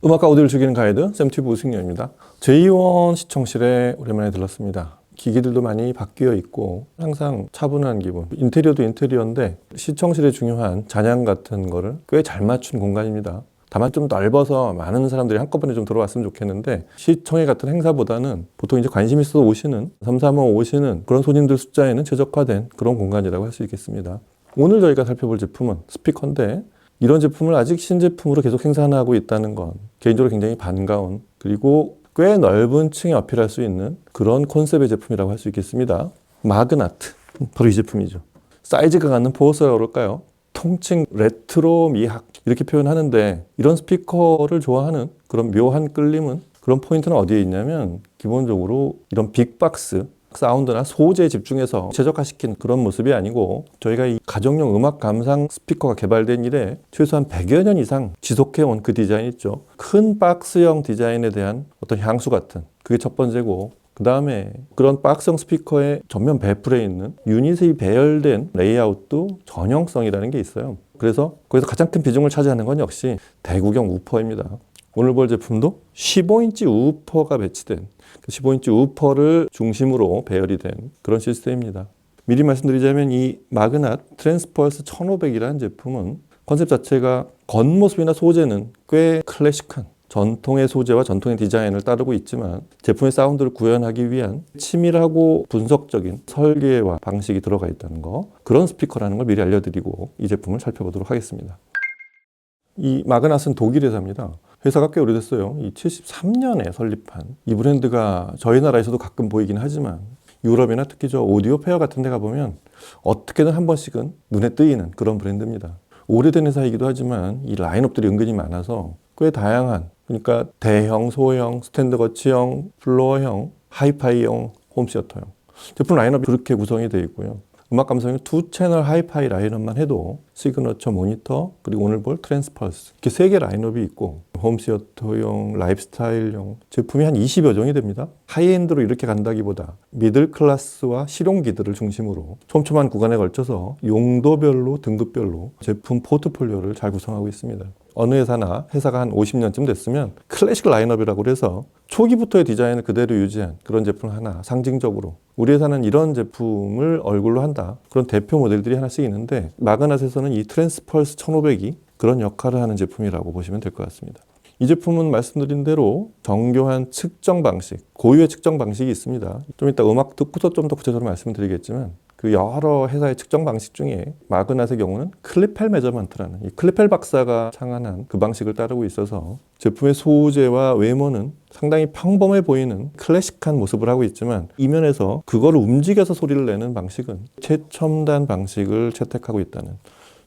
음악과 오디오를 즐기는 가이드 샘튜브 우승렬입니다. 제2원 시청실에 오랜만에 들렀습니다. 기기들도 많이 바뀌어 있고 항상 차분한 기분. 인테리어도 인테리어인데 시청실에 중요한 잔향 같은 거를 꽤 잘 맞춘 공간입니다. 다만 좀 넓어서 많은 사람들이 한꺼번에 좀 들어왔으면 좋겠는데 시청회 같은 행사보다는 보통 이제 관심 있어서 오시는 삼삼오오 오시는 그런 손님들 숫자에는 최적화된 그런 공간이라고 할 수 있겠습니다. 오늘 저희가 살펴볼 제품은 스피커인데 이런 제품을 아직 신제품으로 계속 생산하고 있다는 건 개인적으로 굉장히 반가운, 그리고 꽤 넓은 층에 어필할 수 있는 그런 컨셉의 제품이라고 할 수 있겠습니다. 마그나트, 바로 이 제품이죠. 사이즈가 갖는 포스라고 그럴까요? 통칭 레트로 미학 이렇게 표현하는데, 이런 스피커를 좋아하는 그런 묘한 끌림은, 그런 포인트는 어디에 있냐면 기본적으로 이런 빅박스 사운드나 소재에 집중해서 최적화시킨 그런 모습이 아니고, 저희가 이 가정용 음악 감상 스피커가 개발된 이래 최소한 100여 년 이상 지속해온 그 디자인 있죠. 큰 박스형 디자인에 대한 어떤 향수 같은, 그게 첫 번째고, 그 다음에 그런 박스형 스피커의 전면 배플에 있는 유닛이 배열된 레이아웃도 전형성이라는 게 있어요. 그래서 거기서 가장 큰 비중을 차지하는 건 역시 대구경 우퍼입니다. 오늘 볼 제품도 15인치 우퍼가 배치된, 15인치 우퍼를 중심으로 배열이 된 그런 시스템입니다. 미리 말씀드리자면 이 마그낫 트랜스펄스 1500이라는 제품은 컨셉 자체가 겉모습이나 소재는 꽤 클래식한 전통의 소재와 전통의 디자인을 따르고 있지만, 제품의 사운드를 구현하기 위한 치밀하고 분석적인 설계와 방식이 들어가 있다는 거, 그런 스피커라는 걸 미리 알려드리고 이 제품을 살펴보도록 하겠습니다. 이 마그낫은 독일 회사입니다. 회사가 꽤 오래됐어요. 이 73년에 설립한 이 브랜드가 저희 나라에서도 가끔 보이긴 하지만, 유럽이나 특히 저 오디오 페어 같은 데 가보면 어떻게든 한 번씩은 눈에 띄는 그런 브랜드입니다. 오래된 회사이기도 하지만 이 라인업들이 은근히 많아서 꽤 다양한, 그러니까 대형, 소형, 스탠드 거치형, 플로어형, 하이파이형, 홈시어터형 제품 라인업이 그렇게 구성이 되어 있고요. 음악 감상용 2채널 하이파이 라인업만 해도 시그너처 모니터, 그리고 오늘 볼 트랜스펄스, 이렇게 3개 라인업이 있고, 홈시어터용, 라이프스타일용 제품이 한 20여 종이 됩니다. 하이엔드로 이렇게 간다기보다 미들 클래스와 실용기들을 중심으로 촘촘한 구간에 걸쳐서 용도별로, 등급별로 제품 포트폴리오를 잘 구성하고 있습니다. 어느 회사나 회사가 한 50년쯤 됐으면 클래식 라인업이라고 해서 초기부터의 디자인을 그대로 유지한 그런 제품 하나, 상징적으로 우리 회사는 이런 제품을 얼굴로 한다, 그런 대표 모델들이 하나씩 있는데, 마그낫에서는 이 트랜스펄스 1500이 그런 역할을 하는 제품이라고 보시면 될 것 같습니다. 이 제품은 말씀드린 대로 정교한 측정 방식, 고유의 측정 방식이 있습니다. 좀 이따 음악 듣고서 좀 더 구체적으로 말씀드리겠지만, 그 여러 회사의 측정 방식 중에 마그낫의 경우는 클리펠 메저먼트라는, 이 클리펠 박사가 창안한 그 방식을 따르고 있어서 제품의 소재와 외모는 상당히 평범해 보이는 클래식한 모습을 하고 있지만, 이면에서 그걸 움직여서 소리를 내는 방식은 최첨단 방식을 채택하고 있다는,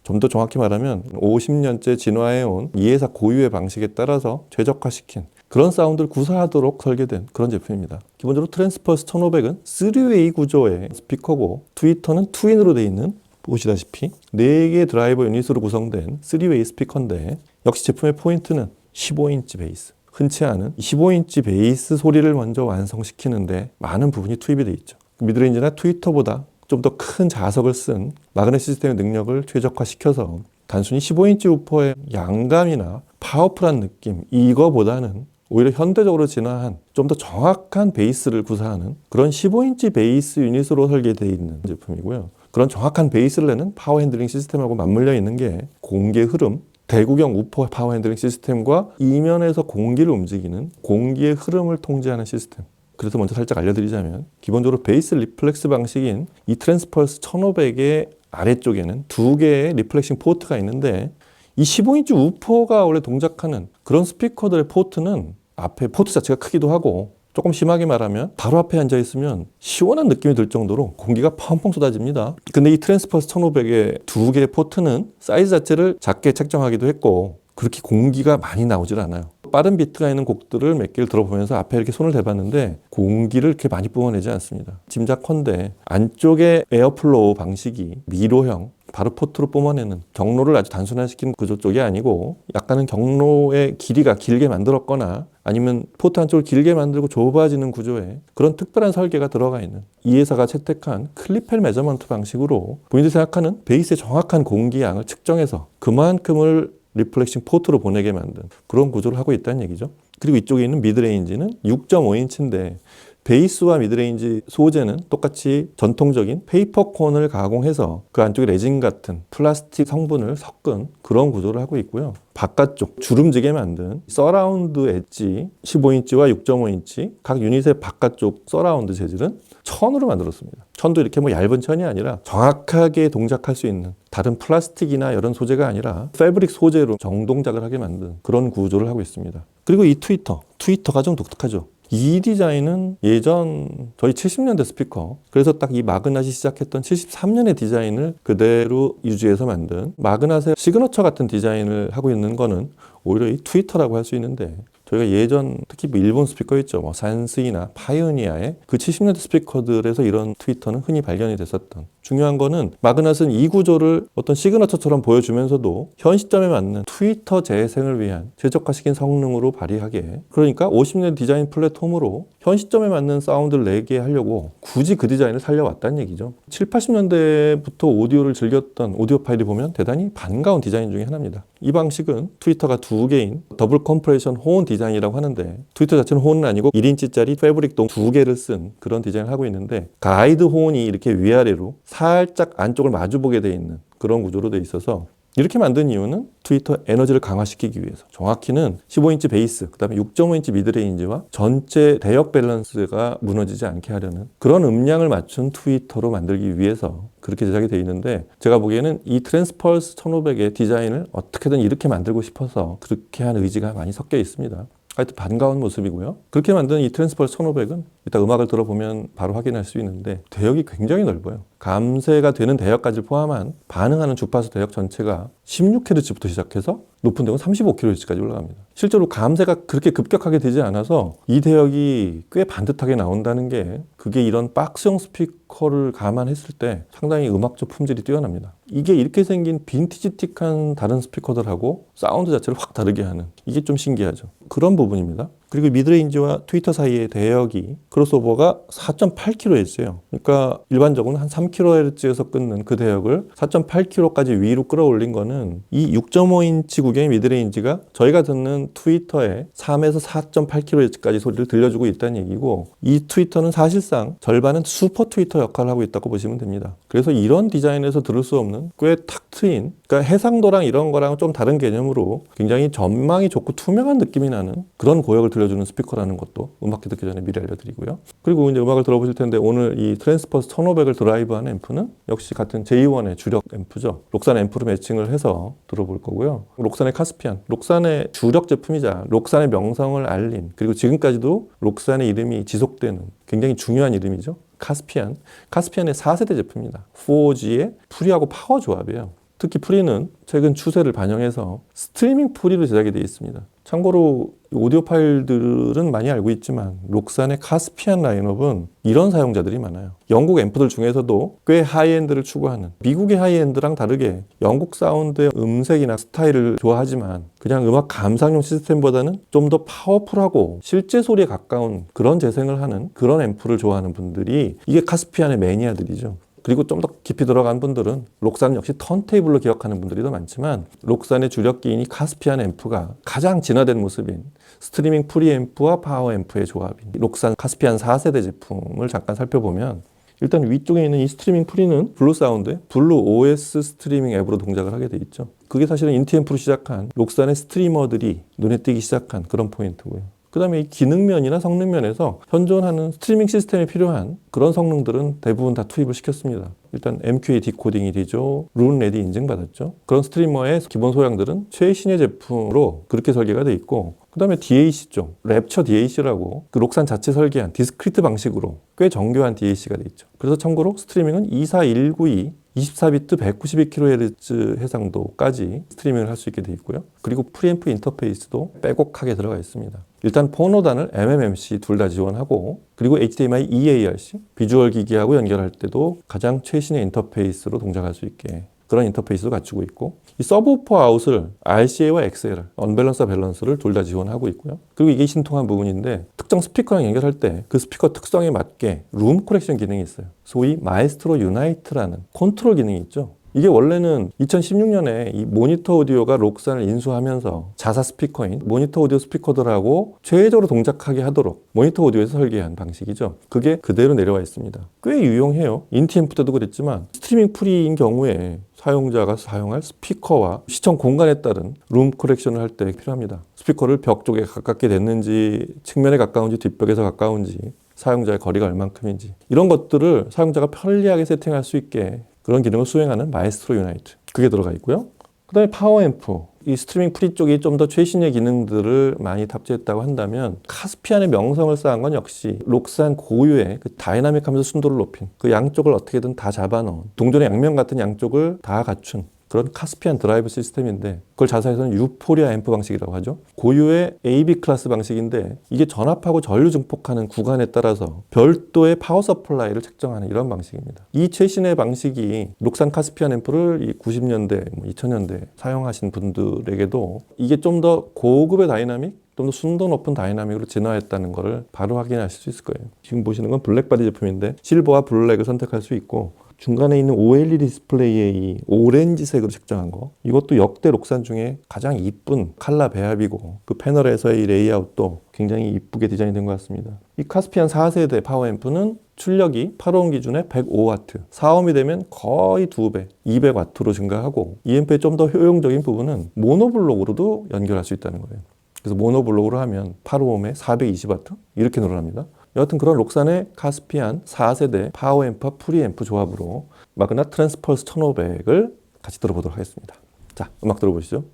좀 더 정확히 말하면 50년째 진화해온 이 회사 고유의 방식에 따라서 최적화시킨 그런 사운드를 구사하도록 설계된 그런 제품입니다. 기본적으로 트랜스펄스 1500은 3웨이 구조의 스피커고, 트위터는 트윈으로 되어 있는, 보시다시피 4개의 드라이버 유닛으로 구성된 3웨이 스피커인데, 역시 제품의 포인트는 15인치 베이스. 흔치 않은 15인치 베이스 소리를 먼저 완성시키는데 많은 부분이 투입이 되어 있죠. 미드레인지나 트위터보다 좀 더 큰 자석을 쓴 마그넷 시스템의 능력을 최적화시켜서 단순히 15인치 우퍼의 양감이나 파워풀한 느낌, 이거보다는 오히려 현대적으로 진화한 좀 더 정확한 베이스를 구사하는 그런 15인치 베이스 유닛으로 설계되어 있는 제품이고요. 그런 정확한 베이스를 내는 파워 핸들링 시스템하고 맞물려 있는 게 공기의 흐름, 대구경 우퍼 파워 핸들링 시스템과 이면에서 공기를 움직이는 공기의 흐름을 통제하는 시스템. 그래서 먼저 살짝 알려드리자면, 기본적으로 베이스 리플렉스 방식인 이 트랜스펄스 1500의 아래쪽에는 2개의 리플렉싱 포트가 있는데, 이 15인치 우퍼가 원래 동작하는 그런 스피커들의 포트는 앞에 포트 자체가 크기도 하고, 조금 심하게 말하면 바로 앞에 앉아 있으면 시원한 느낌이 들 정도로 공기가 펑펑 쏟아집니다. 근데 이 트랜스펄스 1500의 2개의 포트는 사이즈 자체를 작게 책정하기도 했고, 그렇게 공기가 많이 나오질 않아요. 빠른 비트가 있는 곡들을 몇 개를 들어보면서 앞에 이렇게 손을 대봤는데 공기를 이렇게 많이 뿜어내지 않습니다. 짐작컨대 안쪽에 에어플로우 방식이 미로형, 바로 포트로 뿜어내는, 경로를 아주 단순화시킨 구조 쪽이 아니고 약간은 경로의 길이가 길게 만들었거나 아니면 포트 한쪽을 길게 만들고 좁아지는 구조에 그런 특별한 설계가 들어가 있는, 이 회사가 채택한 클리펠 메저먼트 방식으로 본인들이 생각하는 베이스의 정확한 공기양을 측정해서 그만큼을 리플렉싱 포트로 보내게 만든 그런 구조를 하고 있다는 얘기죠. 그리고 이쪽에 있는 미드레인지는 6.5인치인데 베이스와 미드레인지 소재는 똑같이 전통적인 페이퍼콘을 가공해서 그 안쪽에 레진 같은 플라스틱 성분을 섞은 그런 구조를 하고 있고요. 바깥쪽 주름지게 만든 서라운드 엣지 15인치와 6.5인치 각 유닛의 바깥쪽 서라운드 재질은 천으로 만들었습니다. 천도 이렇게 뭐 얇은 천이 아니라 정확하게 동작할 수 있는 다른 플라스틱이나 이런 소재가 아니라 패브릭 소재로 정동작을 하게 만든 그런 구조를 하고 있습니다. 그리고 이 트위터가 좀 독특하죠. 이 디자인은 예전 저희 70년대 스피커, 그래서 딱 이 마그낫이 시작했던 73년의 디자인을 그대로 유지해서 만든 마그낫의 시그너처 같은 디자인을 하고 있는 거는 오히려 이 트위터라고 할 수 있는데, 저희가 예전 특히 뭐 일본 스피커 있죠. 뭐 산스이나 파이오니아의 그 70년대 스피커들에서 이런 트위터는 흔히 발견이 됐었던. 중요한 거는 마그낫은 이 구조를 어떤 시그너처처럼 보여주면서도 현 시점에 맞는 트위터 재생을 위한 최적화시킨 성능으로 발휘하게, 그러니까 50년대 디자인 플랫폼으로 현 시점에 맞는 사운드를 내게 하려고 굳이 그 디자인을 살려왔다는 얘기죠. 7, 80년대부터 오디오를 즐겼던 오디오파일이 보면 대단히 반가운 디자인 중에 하나입니다. 이 방식은 트위터가 두 개인 더블 컴프레션 호은 디자인이라고 하는데, 트위터 자체는 호은은 아니고 1인치짜리 패브릭 동 두 개를 쓴 그런 디자인을 하고 있는데, 가이드 호은이 이렇게 위아래로 살짝 안쪽을 마주보게 돼 있는 그런 구조로 돼 있어서 이렇게 만든 이유는 트위터 에너지를 강화시키기 위해서, 정확히는 15인치 베이스, 그 다음에 6.5인치 미드레인지와 전체 대역 밸런스가 무너지지 않게 하려는 그런 음량을 맞춘 트위터로 만들기 위해서 그렇게 제작이 되어 있는데, 제가 보기에는 이 트랜스펄스 1500의 디자인을 어떻게든 이렇게 만들고 싶어서 그렇게 한 의지가 많이 섞여 있습니다. 하여튼 반가운 모습이고요. 그렇게 만든 이 트랜스펄스 1500은 이따 음악을 들어보면 바로 확인할 수 있는데 대역이 굉장히 넓어요. 감쇄가 되는 대역까지 포함한 반응하는 주파수 대역 전체가 16Hz부터 시작해서 높은 데는 35kHz까지 올라갑니다. 실제로 감쇄가 그렇게 급격하게 되지 않아서 이 대역이 꽤 반듯하게 나온다는 게, 그게 이런 박스형 스피커를 감안했을 때 상당히 음악적 품질이 뛰어납니다. 이게 이렇게 생긴 빈티지틱한 다른 스피커들하고 사운드 자체를 확 다르게 하는, 이게 좀 신기하죠. 그런 부분입니다. 그리고 미드레인지와 트위터 사이의 대역이 크로스오버가 4.8kHz예요. 그러니까 일반적으로는 한 3kHz에서 끊는 그 대역을 4.8kHz까지 위로 끌어올린 거는 이 6.5인치 구경의 미드레인지가 저희가 듣는 트위터의 3에서 4.8kHz까지 소리를 들려주고 있다는 얘기고, 이 트위터는 사실상 절반은 슈퍼 트위터 역할을 하고 있다고 보시면 됩니다. 그래서 이런 디자인에서 들을 수 없는 꽤 탁 트인, 그러니까 해상도랑 이런 거랑 좀 다른 개념으로 굉장히 전망이 좋고 투명한 느낌이 나는 그런 고역을 들려주는 스피커라는 것도 음악회 듣기 전에 미리 알려드리고요. 그리고 이제 음악을 들어보실 텐데, 오늘 이 트랜스퍼스 1500을 드라이브한 앰프는 역시 같은 J1의 주력 앰프죠. 록산 앰프로 매칭을 해서 들어볼 거고요. 록산의 카스피안, 록산의 주력 제품이자 록산의 명성을 알린, 그리고 지금까지도 록산의 이름이 지속되는 굉장히 중요한 이름이죠. 카스피안의 4세대 제품입니다. 4G의 프리하고 파워 조합이에요. 특히 프리는 최근 추세를 반영해서 스트리밍 프리로 제작이 되어 있습니다. 참고로 오디오 파일들은 많이 알고 있지만 록산의 카스피안 라인업은 이런 사용자들이 많아요. 영국 앰프들 중에서도 꽤 하이엔드를 추구하는, 미국의 하이엔드랑 다르게 영국 사운드의 음색이나 스타일을 좋아하지만 그냥 음악 감상용 시스템보다는 좀 더 파워풀하고 실제 소리에 가까운 그런 재생을 하는 그런 앰프를 좋아하는 분들이, 이게 카스피안의 매니아들이죠. 그리고 좀 더 깊이 들어간 분들은 록산 역시 턴테이블로 기억하는 분들이 더 많지만, 록산의 주력기인 이 카스피안 앰프가 가장 진화된 모습인 스트리밍 프리 앰프와 파워 앰프의 조합인 록산 카스피안 4세대 제품을 잠깐 살펴보면, 일단 위쪽에 있는 이 스트리밍 프리는 블루 사운드의 블루 OS 스트리밍 앱으로 동작을 하게 돼 있죠. 그게 사실은 인티앰프로 시작한 록산의 스트리머들이 눈에 띄기 시작한 그런 포인트고요. 그 다음에 이 기능면이나 성능면에서 현존하는 스트리밍 시스템에 필요한 그런 성능들은 대부분 다 투입을 시켰습니다. 일단 MQA 디코딩이 되죠. 룬레디 인증받았죠. 그런 스트리머의 기본 소양들은 최신의 제품으로 그렇게 설계가 돼 있고, 그 다음에 DAC 쪽, 랩처 DAC라고 그 록산 자체 설계한 디스크리트 방식으로 꽤 정교한 DAC가 돼 있죠. 그래서 참고로 스트리밍은 24192 24비트 192kHz 해상도까지 스트리밍을 할 수 있게 돼 있고요. 그리고 프리앰프 인터페이스도 빼곡하게 들어가 있습니다. 일단 포노단을 MMMC 둘 다 지원하고, 그리고 HDMI EARC 비주얼 기기하고 연결할 때도 가장 최신의 인터페이스로 동작할 수 있게 그런 인터페이스도 갖추고 있고, 이 서브우퍼 아웃을 RCA와 XLR, 언밸런스와 밸런스를 둘 다 지원하고 있고요. 그리고 이게 신통한 부분인데, 특정 스피커랑 연결할 때 그 스피커 특성에 맞게 룸 코렉션 기능이 있어요. 소위 마에스트로 유나이트라는 컨트롤 기능이 있죠. 이게 원래는 2016년에 이 모니터 오디오가 록산을 인수하면서 자사 스피커인 모니터 오디오 스피커들하고 최애적으로 동작하게 하도록 모니터 오디오에서 설계한 방식이죠. 그게 그대로 내려와 있습니다. 꽤 유용해요. 인티앰프 때도 그랬지만 스트리밍 프리인 경우에 사용자가 사용할 스피커와 시청 공간에 따른 룸 커렉션을 할 때 필요합니다. 스피커를 벽 쪽에 가깝게 댔는지 측면에 가까운지 뒷벽에서 가까운지 사용자의 거리가 얼만큼인지 이런 것들을 사용자가 편리하게 세팅할 수 있게 그런 기능을 수행하는 마에스트로 유나이트 그게 들어가 있고요. 그 다음에 파워앰프 이 스트리밍 프리 쪽이 좀 더 최신의 기능들을 많이 탑재했다고 한다면 카스피안의 명성을 쌓은 건 역시 록산 고유의 그 다이나믹하면서 순도를 높인 그 양쪽을 어떻게든 다 잡아넣은 동전의 양면 같은 양쪽을 다 갖춘 그런 카스피안 드라이브 시스템인데 그걸 자사에서는 유포리아 앰프 방식이라고 하죠. 고유의 AB 클래스 방식인데 이게 전압하고 전류 증폭하는 구간에 따라서 별도의 파워 서플라이를 책정하는 이런 방식입니다. 이 최신의 방식이 록산 카스피안 앰프를 이 90년대, 2000년대 사용하신 분들에게도 이게 좀 더 고급의 다이나믹 좀 더 순도 높은 다이나믹으로 진화했다는 것을 바로 확인하실 수 있을 거예요. 지금 보시는 건 블랙바디 제품인데 실버와 블랙을 선택할 수 있고 중간에 있는 OLED 디스플레이에 이 오렌지색으로 책정한 거 이것도 역대 록산 중에 가장 이쁜 컬러 배합이고 그 패널에서의 이 레이아웃도 굉장히 이쁘게 디자인된 것 같습니다. 이 카스피안 4세대 파워앰프는 출력이 8옴 기준에 105W 4옴이 되면 거의 2배 200W로 증가하고 이 앰프의 좀 더 효용적인 부분은 모노블록으로도 연결할 수 있다는 거예요. 그래서 모노블록으로 하면 8옴에 420W 이렇게 늘어납니다. 여하튼 그런 록산의 카스피안 4세대 파워앰프와 프리앰프 조합으로 마그나 트랜스펄스 1500을 같이 들어보도록 하겠습니다. 자, 음악 들어보시죠.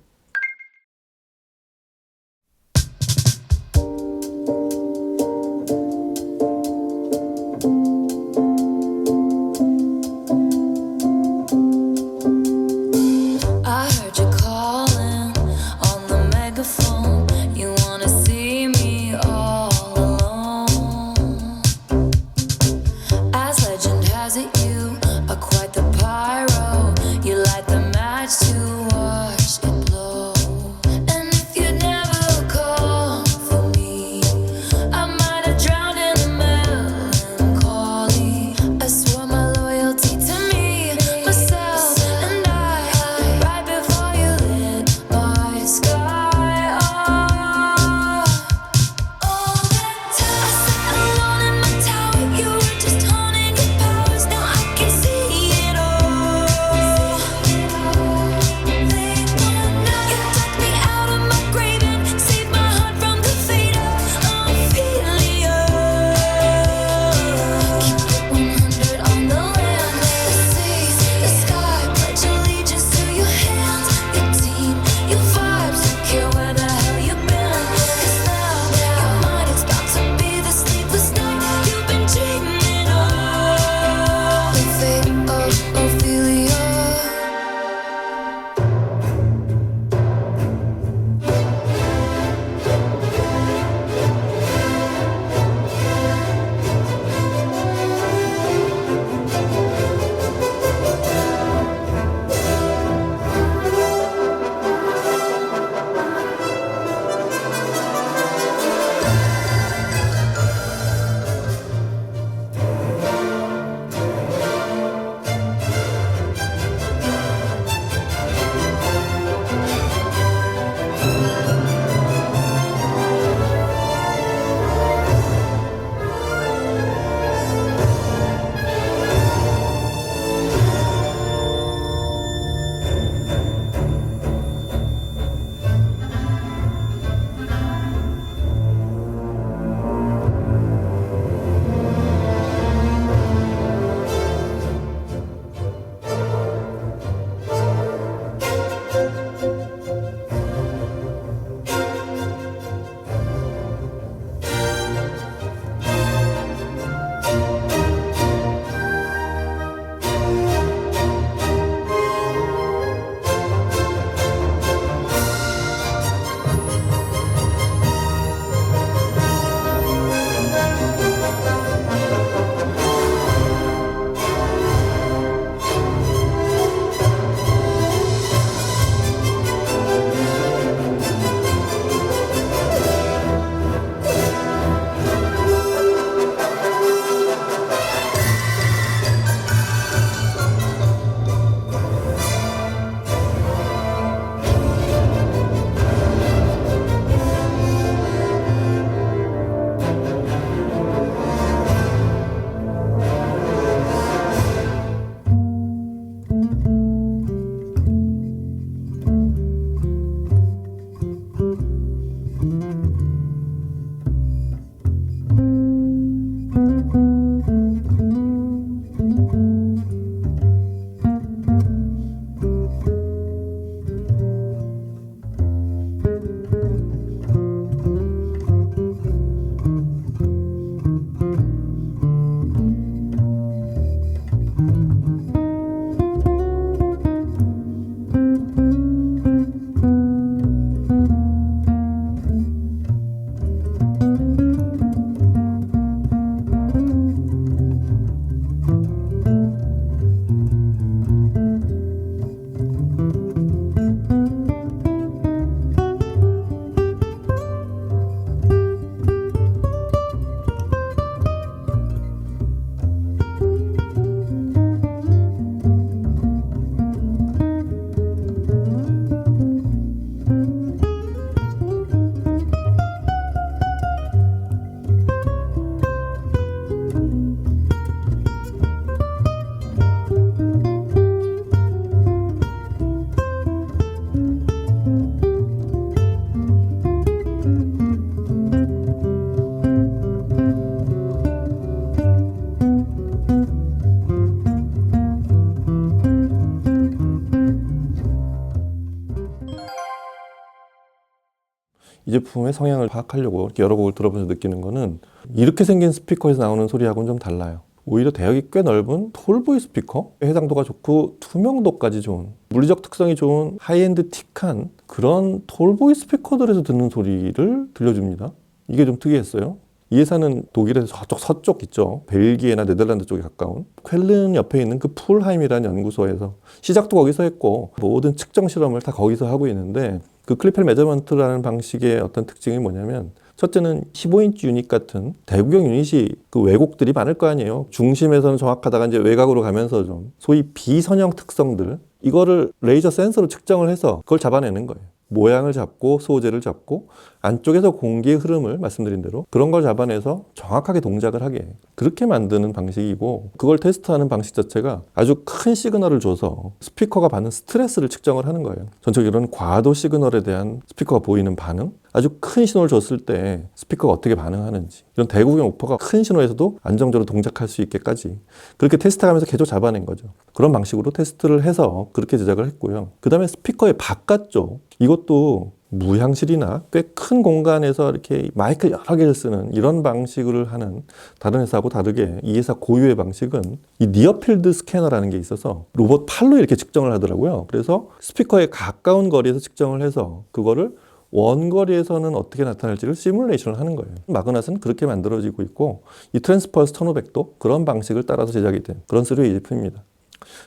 이 제품의 성향을 파악하려고 이렇게 여러 곡을 들어보면서 느끼는 거는 이렇게 생긴 스피커에서 나오는 소리하고는 좀 달라요. 오히려 대역이 꽤 넓은 톨보이 스피커, 해상도가 좋고 투명도까지 좋은, 물리적 특성이 좋은 하이엔드 틱한 그런 톨보이 스피커들에서 듣는 소리를 들려줍니다. 이게 좀 특이했어요. 이 회사는 독일에서 저쪽 서쪽 있죠. 벨기에나 네덜란드 쪽에 가까운 쾰른 옆에 있는 그 풀하임이라는 연구소에서 시작도 거기서 했고 모든 측정 실험을 다 거기서 하고 있는데, 그 클리펠 메저먼트라는 방식의 어떤 특징이 뭐냐면, 첫째는 15인치 유닛 같은 대구경 유닛이 그 왜곡들이 많을 거 아니에요. 중심에서는 정확하다가 이제 외곽으로 가면서 좀 소위 비선형 특성들, 이거를 레이저 센서로 측정을 해서 그걸 잡아내는 거예요. 모양을 잡고 소재를 잡고 안쪽에서 공기의 흐름을 말씀드린 대로 그런 걸 잡아내서 정확하게 동작을 하게, 그렇게 만드는 방식이고, 그걸 테스트하는 방식 자체가 아주 큰 시그널을 줘서 스피커가 받는 스트레스를 측정을 하는 거예요. 전적으로 과도 시그널에 대한 스피커가 보이는 반응, 아주 큰 신호를 줬을 때 스피커가 어떻게 반응하는지, 이런 대구경 우퍼가 큰 신호에서도 안정적으로 동작할 수 있게까지 그렇게 테스트하면서 계속 잡아낸 거죠. 그런 방식으로 테스트를 해서 그렇게 제작을 했고요. 그 다음에 스피커의 바깥쪽, 이것도 무향실이나 꽤 큰 공간에서 이렇게 마이크 여러 개를 쓰는 이런 방식을 하는 다른 회사하고 다르게, 이 회사 고유의 방식은 이 니어필드 스캐너라는 게 있어서 로봇 팔로 이렇게 측정을 하더라고요. 그래서 스피커에 가까운 거리에서 측정을 해서 그거를 원거리에서는 어떻게 나타날지를 시뮬레이션을 하는 거예요. 마그낫은 그렇게 만들어지고 있고, 이 트랜스퍼스 1500도 그런 방식을 따라서 제작이 된 그런 소리의 제품입니다.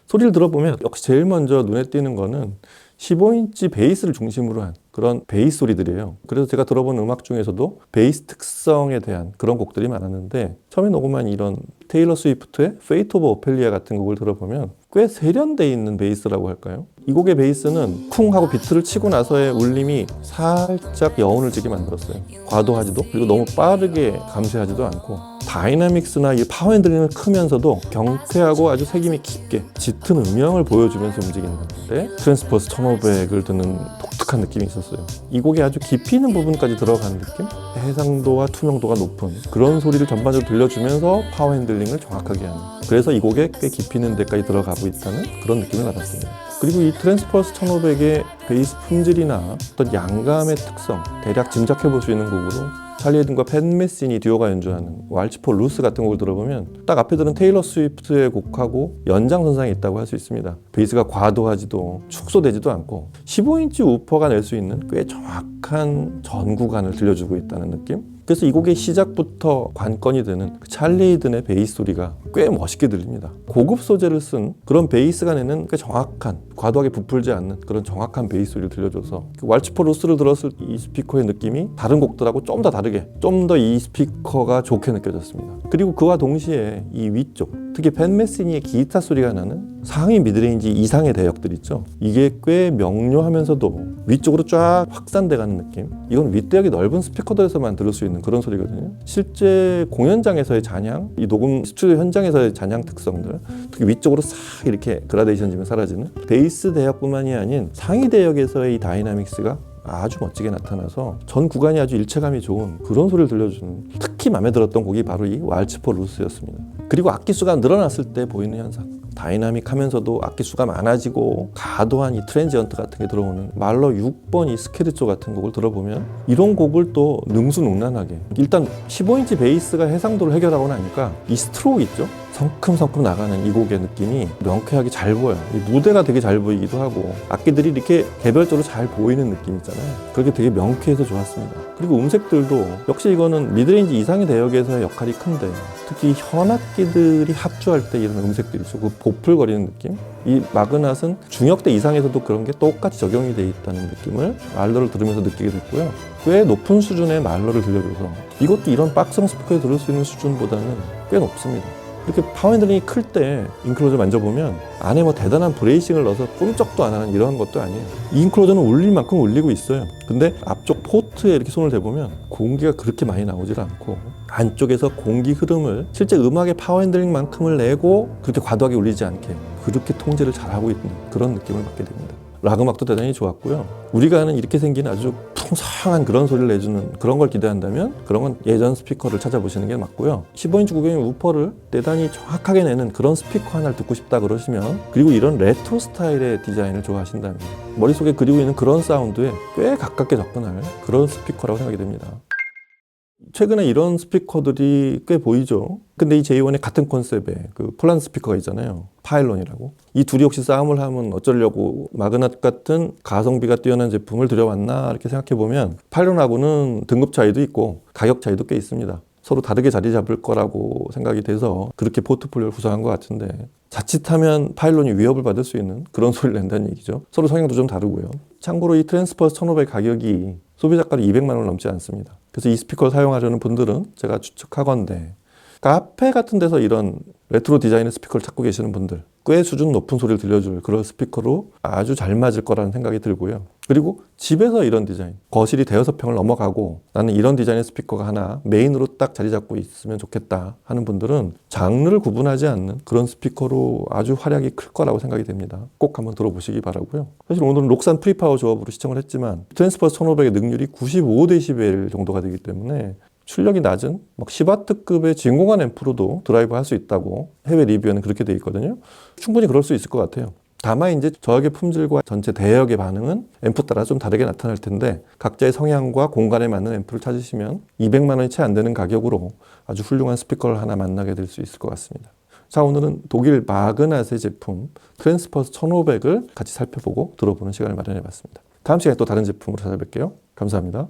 소리를 들어보면 역시 제일 먼저 눈에 띄는 거는 15인치 베이스를 중심으로 한 그런 베이스 소리들이에요. 그래서 제가 들어본 음악 중에서도 베이스 특성에 대한 그런 곡들이 많았는데, 처음에 녹음한 이런 테일러 스위프트의 페이트 오브 오펠리아 같은 곡을 들어보면 꽤 세련되어 있는 베이스라고 할까요? 이 곡의 베이스는 쿵 하고 비트를 치고 나서의 울림이 살짝 여운을 지게 만들었어요. 과도하지도, 그리고 너무 빠르게 감쇄하지도 않고, 다이나믹스나 이 파워 핸들링은 크면서도 경쾌하고 아주 색임이 깊게 짙은 음영을 보여주면서 움직이는데, 트랜스퍼스 1500을 듣는 독특한 느낌이 있었어요. 이 곡에 아주 깊이 있는 부분까지 들어가는 느낌? 해상도와 투명도가 높은 그런 소리를 전반적으로 들려주면서 파워 핸들링을 정확하게 하는, 그래서 이 곡에 꽤 깊이 있는 데까지 들어가고 있다는 그런 느낌을 받았습니다. 그리고 이 트랜스퍼스 1500의 베이스 품질이나 어떤 양감의 특성 대략 짐작해 볼 수 있는 곡으로, 찰리 헤든과 팻 메시니 듀오가 연주하는 왈츠 포 루스 같은 곡을 들어보면 딱 앞에 들은 테일러 스위프트의 곡하고 연장선상에 있다고 할 수 있습니다. 베이스가 과도하지도 축소되지도 않고 15인치 우퍼가 낼 수 있는 꽤 정확한 전 구간을 들려주고 있다는 느낌? 그래서 이 곡의 시작부터 관건이 되는 그 찰리 헤든의 베이스 소리가 꽤 멋있게 들립니다. 고급 소재를 쓴 그런 베이스가 내는 꽤 정확한, 과도하게 부풀지 않는 그런 정확한 베이스 소리를 들려줘서 그 왈츠 포 루스를 들었을 이 스피커의 느낌이 다른 곡들하고 좀 더 다르게, 좀 더 이 스피커가 좋게 느껴졌습니다. 그리고 그와 동시에 이 위쪽, 특히 팻 메시니의 기타 소리가 나는 상위 미드레인지 이상의 대역들 있죠. 이게 꽤 명료하면서도 위쪽으로 쫙 확산돼가는 느낌. 이건 윗대역이 넓은 스피커들에서만 들을 수 있는 그런 소리거든요. 실제 공연장에서의 잔향, 이 녹음 스튜디오 현장에서의 잔향 특성들, 특히 위쪽으로 싹 이렇게 그라데이션 지면 사라지는 베이스 대역뿐만이 아닌 상위 대역에서의 이 다이나믹스가 아주 멋지게 나타나서 전 구간이 아주 일체감이 좋은 그런 소리를 들려주는, 특히 마음에 들었던 곡이 바로 이 왈츠 포 루스였습니다. 그리고 악기수가 늘어났을 때 보이는 현상, 다이나믹하면서도 악기수가 많아지고 과도한 이 트랜지언트 같은 게 들어오는 말러 6번 이 스케르초 같은 곡을 들어보면 이런 곡을 또 능수능란하게, 일단 15인치 베이스가 해상도를 해결하고 나니까 이 스트로크 있죠? 성큼성큼 나가는 이 곡의 느낌이 명쾌하게 잘 보여요. 이 무대가 되게 잘 보이기도 하고 악기들이 이렇게 개별적으로 잘 보이는 느낌 있잖아요. 그렇게 되게 명쾌해서 좋았습니다. 그리고 음색들도 역시 이거는 미드레인지 이상의 대역에서의 역할이 큰데, 특히 현악기들이 합주할 때 이런 음색들이 있어. 그 보풀거리는 느낌? 이 마그낫은 중역대 이상에서도 그런 게 똑같이 적용이 돼 있다는 느낌을 말러를 들으면서 느끼게 됐고요. 꽤 높은 수준의 말러를 들려줘서 이것도 이런 박스형 스피커에 들을 수 있는 수준보다는 꽤 높습니다. 이렇게 파워 핸들링이 클 때 인클로저 만져보면 안에 뭐 대단한 브레이싱을 넣어서 꿈쩍도 안 하는 이런 것도 아니에요. 이 인클로저는 울릴 만큼 울리고 있어요. 근데 앞쪽 포트에 이렇게 손을 대보면 공기가 그렇게 많이 나오질 않고, 안쪽에서 공기 흐름을 실제 음악의 파워 핸들링만큼을 내고 그렇게 과도하게 울리지 않게 그렇게 통제를 잘하고 있는 그런 느낌을 받게 됩니다. 락 음악도 대단히 좋았고요. 우리가 아는 이렇게 생긴 아주 풍성한 그런 소리를 내주는 그런 걸 기대한다면 그런 건 예전 스피커를 찾아보시는 게 맞고요. 15인치 900mm 우퍼를 대단히 정확하게 내는 그런 스피커 하나를 듣고 싶다 그러시면, 그리고 이런 레트로 스타일의 디자인을 좋아하신다면 머릿속에 그리고 있는 그런 사운드에 꽤 가깝게 접근할 그런 스피커라고 생각이 됩니다. 최근에 이런 스피커들이 꽤 보이죠. 근데 이 J1의 같은 컨셉의 그 폴란드 스피커가 있잖아요. 파일론이라고. 이 둘이 혹시 싸움을 하면 어쩌려고 마그낫 같은 가성비가 뛰어난 제품을 들여왔나 이렇게 생각해보면, 파일론하고는 등급 차이도 있고 가격 차이도 꽤 있습니다. 서로 다르게 자리 잡을 거라고 생각이 돼서 그렇게 포트폴리오를 구성한 것 같은데, 자칫하면 파일론이 위협을 받을 수 있는 그런 소리를 낸다는 얘기죠. 서로 성향도 좀 다르고요. 참고로 이 트랜스퍼스 1500 가격이 소비자가로 200만 원을 넘지 않습니다. 그래서 이 스피커를 사용하려는 분들은 제가 추측하건대 카페 같은 데서 이런 레트로 디자인의 스피커를 찾고 계시는 분들, 꽤 수준 높은 소리를 들려줄 그런 스피커로 아주 잘 맞을 거라는 생각이 들고요. 그리고 집에서 이런 디자인, 거실이 대여섯 평을 넘어가고 나는 이런 디자인의 스피커가 하나 메인으로 딱 자리 잡고 있으면 좋겠다 하는 분들은 장르를 구분하지 않는 그런 스피커로 아주 활약이 클 거라고 생각이 됩니다. 꼭 한번 들어보시기 바라고요. 사실 오늘은 록산 프리파워 조합으로 시청을 했지만 트랜스퍼스 1500의 능률이 95dB 정도가 되기 때문에 출력이 낮은 10W급의 진공관 앰프로도 드라이브 할 수 있다고 해외 리뷰에는 그렇게 돼 있거든요. 충분히 그럴 수 있을 것 같아요. 다만 이제 저역의 품질과 전체 대역의 반응은 앰프 따라 좀 다르게 나타날 텐데, 각자의 성향과 공간에 맞는 앰프를 찾으시면 200만 원이 채 안 되는 가격으로 아주 훌륭한 스피커를 하나 만나게 될 수 있을 것 같습니다. 자, 오늘은 독일 마그낫의 제품 트랜스퍼스 1500을 같이 살펴보고 들어보는 시간을 마련해 봤습니다. 다음 시간에 또 다른 제품으로 찾아뵐게요. 감사합니다.